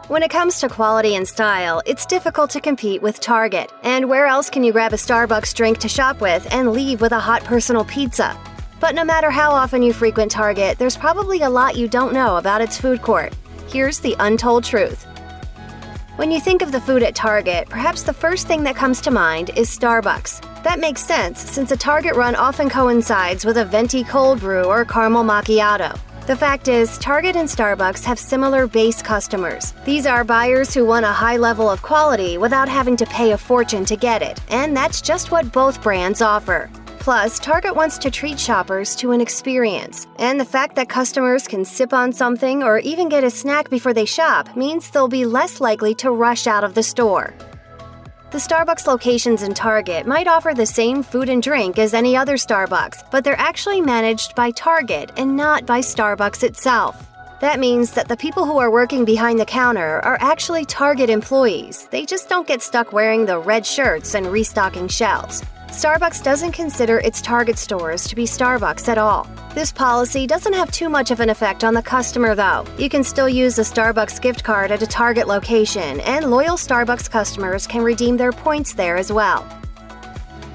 When it comes to quality and style, it's difficult to compete with Target. And where else can you grab a Starbucks drink to shop with and leave with a hot personal pizza? But no matter how often you frequent Target, there's probably a lot you don't know about its food court. Here's the untold truth. When you think of the food at Target, perhaps the first thing that comes to mind is Starbucks. That makes sense since a Target run often coincides with a venti cold brew or caramel macchiato. The fact is, Target and Starbucks have similar base customers. These are buyers who want a high level of quality without having to pay a fortune to get it, and that's just what both brands offer. Plus, Target wants to treat shoppers to an experience, and the fact that customers can sip on something or even get a snack before they shop means they'll be less likely to rush out of the store. The Starbucks locations in Target might offer the same food and drink as any other Starbucks, but they're actually managed by Target and not by Starbucks itself. That means that the people who are working behind the counter are actually Target employees. They just don't get stuck wearing the red shirts and restocking shelves. Starbucks doesn't consider its Target stores to be Starbucks at all. This policy doesn't have too much of an effect on the customer, though. You can still use a Starbucks gift card at a Target location, and loyal Starbucks customers can redeem their points there as well.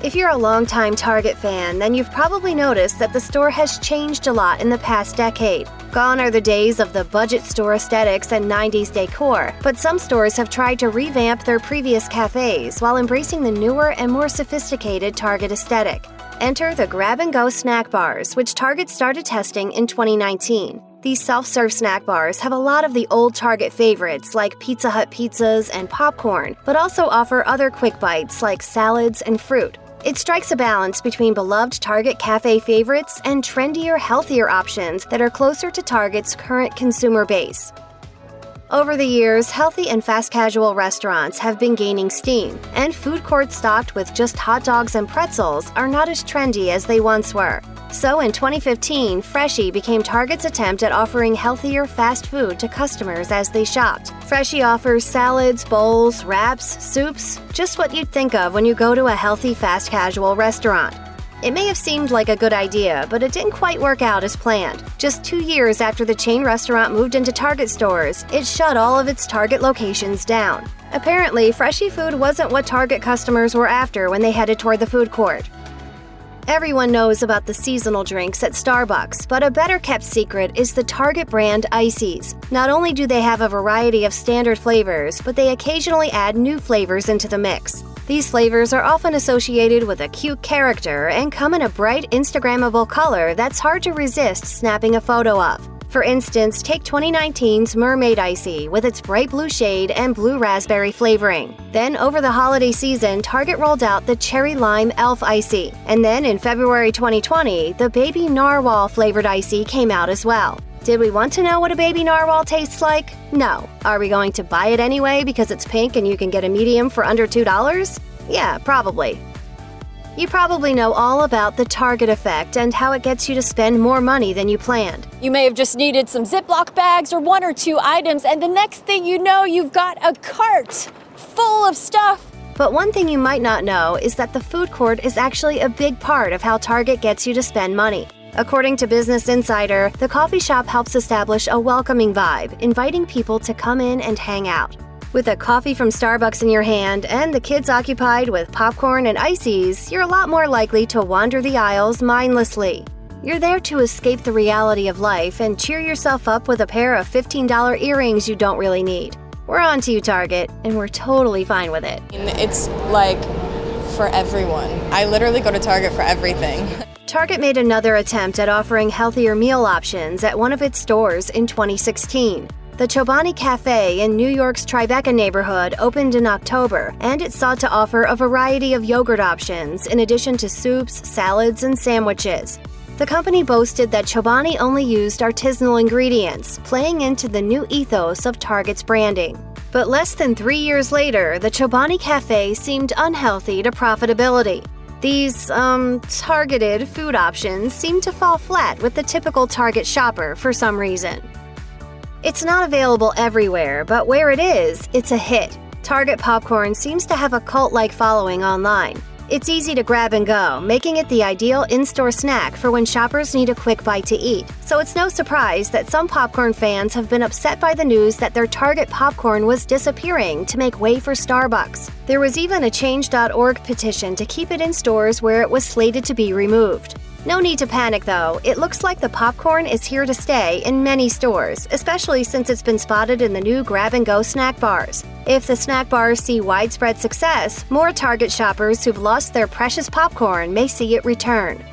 If you're a longtime Target fan, then you've probably noticed that the store has changed a lot in the past decade. Gone are the days of the budget store aesthetics and 90s decor, but some stores have tried to revamp their previous cafes while embracing the newer and more sophisticated Target aesthetic. Enter the grab-and-go snack bars, which Target started testing in 2019. These self-serve snack bars have a lot of the old Target favorites like Pizza Hut pizzas and popcorn, but also offer other quick bites like salads and fruit. It strikes a balance between beloved Target cafe favorites and trendier, healthier options that are closer to Target's current consumer base. Over the years, healthy and fast casual restaurants have been gaining steam, and food courts stocked with just hot dogs and pretzels are not as trendy as they once were. So in 2015, Freshii became Target's attempt at offering healthier fast food to customers as they shopped. Freshii offers salads, bowls, wraps, soups, just what you'd think of when you go to a healthy fast casual restaurant. It may have seemed like a good idea, but it didn't quite work out as planned. Just 2 years after the chain restaurant moved into Target stores, it shut all of its Target locations down. Apparently, Freshii food wasn't what Target customers were after when they headed toward the food court. Everyone knows about the seasonal drinks at Starbucks, but a better-kept secret is the Target brand ICEE. Not only do they have a variety of standard flavors, but they occasionally add new flavors into the mix. These flavors are often associated with a cute character and come in a bright, Instagrammable color that's hard to resist snapping a photo of. For instance, take 2019's Mermaid ICEE with its bright blue shade and blue raspberry flavoring. Then, over the holiday season, Target rolled out the Cherry Lime Elf ICEE. And then, in February 2020, the Baby Narwhal flavored ICEE came out as well. Did we want to know what a baby narwhal tastes like? No. Are we going to buy it anyway because it's pink and you can get a medium for under $2? Yeah, probably. You probably know all about the Target effect and how it gets you to spend more money than you planned. You may have just needed some Ziploc bags or 1 or 2 items, and the next thing you know, you've got a cart full of stuff. But one thing you might not know is that the food court is actually a big part of how Target gets you to spend money. According to Business Insider, the coffee shop helps establish a welcoming vibe, inviting people to come in and hang out. With a coffee from Starbucks in your hand and the kids occupied with popcorn and ICEEs, you're a lot more likely to wander the aisles mindlessly. You're there to escape the reality of life and cheer yourself up with a pair of $15 earrings you don't really need. We're on to you, Target, and we're totally fine with it. It's like for everyone. I literally go to Target for everything. Target made another attempt at offering healthier meal options at one of its stores in 2016. The Chobani Cafe in New York's Tribeca neighborhood opened in October, and it sought to offer a variety of yogurt options in addition to soups, salads, and sandwiches. The company boasted that Chobani only used artisanal ingredients, playing into the new ethos of Target's branding. But less than 3 years later, the Chobani Cafe seemed unhealthy to profitability. These, targeted food options seem to fall flat with the typical Target shopper for some reason. It's not available everywhere, but where it is, it's a hit. Target popcorn seems to have a cult-like following online. It's easy to grab and go, making it the ideal in-store snack for when shoppers need a quick bite to eat. So it's no surprise that some popcorn fans have been upset by the news that their Target popcorn was disappearing to make way for Starbucks. There was even a Change.org petition to keep it in stores where it was slated to be removed. No need to panic though, it looks like the popcorn is here to stay in many stores, especially since it's been spotted in the new grab-and-go snack bars. If the snack bars see widespread success, more Target shoppers who've lost their precious popcorn may see it return.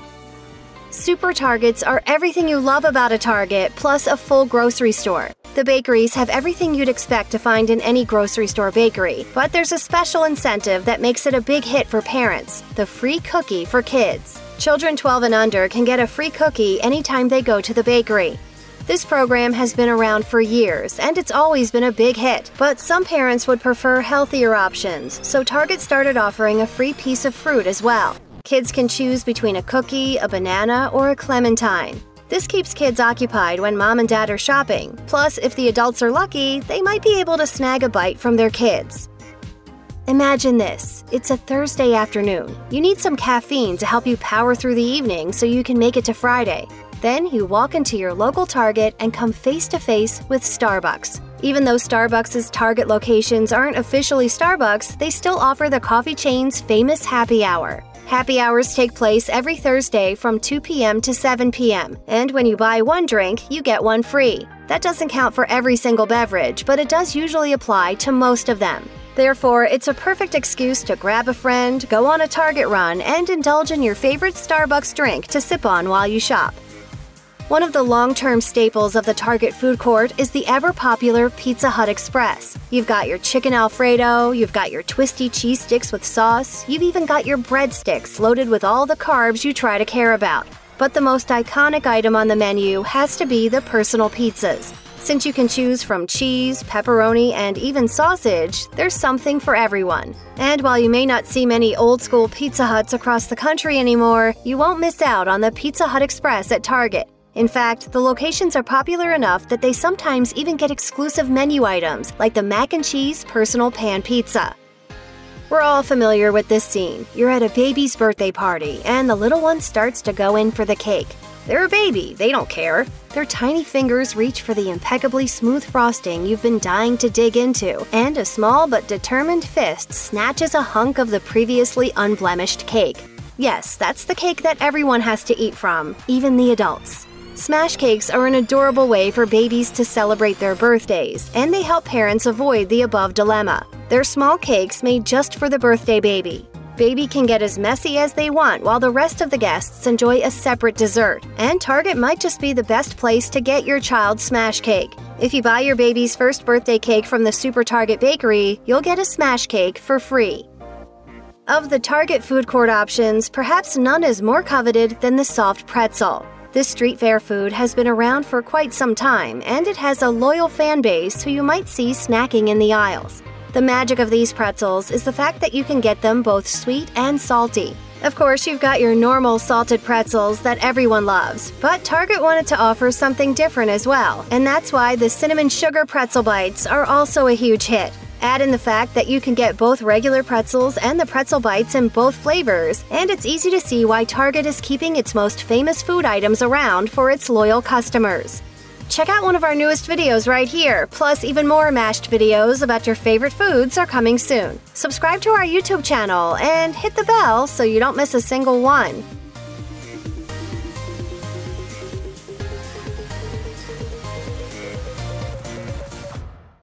Super Targets are everything you love about a Target, plus a full grocery store. The bakeries have everything you'd expect to find in any grocery store bakery, but there's a special incentive that makes it a big hit for parents: the free cookie for kids. Children 12 and under can get a free cookie anytime they go to the bakery. This program has been around for years, and it's always been a big hit, but some parents would prefer healthier options, so Target started offering a free piece of fruit as well. Kids can choose between a cookie, a banana, or a clementine. This keeps kids occupied when mom and dad are shopping. Plus, if the adults are lucky, they might be able to snag a bite from their kids. Imagine this. It's a Thursday afternoon. You need some caffeine to help you power through the evening so you can make it to Friday. Then you walk into your local Target and come face to face with Starbucks. Even though Starbucks' Target locations aren't officially Starbucks, they still offer the coffee chain's famous happy hour. Happy hours take place every Thursday from 2 p.m. to 7 p.m., and when you buy one drink, you get one free. That doesn't count for every single beverage, but it does usually apply to most of them. Therefore, it's a perfect excuse to grab a friend, go on a Target run, and indulge in your favorite Starbucks drink to sip on while you shop. One of the long-term staples of the Target food court is the ever-popular Pizza Hut Express. You've got your chicken Alfredo, you've got your twisty cheese sticks with sauce, you've even got your breadsticks loaded with all the carbs you try to care about. But the most iconic item on the menu has to be the personal pizzas. Since you can choose from cheese, pepperoni, and even sausage, there's something for everyone. And while you may not see many old-school Pizza Huts across the country anymore, you won't miss out on the Pizza Hut Express at Target. In fact, the locations are popular enough that they sometimes even get exclusive menu items like the mac and cheese personal pan pizza. We're all familiar with this scene. You're at a baby's birthday party, and the little one starts to go in for the cake. They're a baby, they don't care. Their tiny fingers reach for the impeccably smooth frosting you've been dying to dig into, and a small but determined fist snatches a hunk of the previously unblemished cake. Yes, that's the cake that everyone has to eat from, even the adults. Smash cakes are an adorable way for babies to celebrate their birthdays, and they help parents avoid the above dilemma. They're small cakes made just for the birthday baby. Baby can get as messy as they want while the rest of the guests enjoy a separate dessert, and Target might just be the best place to get your child's smash cake. If you buy your baby's first birthday cake from the Super Target Bakery, you'll get a smash cake for free. Of the Target food court options, perhaps none is more coveted than the soft pretzel. This street fair food has been around for quite some time, and it has a loyal fan base who you might see snacking in the aisles. The magic of these pretzels is the fact that you can get them both sweet and salty. Of course, you've got your normal salted pretzels that everyone loves, but Target wanted to offer something different as well, and that's why the cinnamon sugar pretzel bites are also a huge hit. Add in the fact that you can get both regular pretzels and the pretzel bites in both flavors, and it's easy to see why Target is keeping its most famous food items around for its loyal customers. Check out one of our newest videos right here, plus even more mashed videos about your favorite foods are coming soon. Subscribe to our YouTube channel and hit the bell so you don't miss a single one.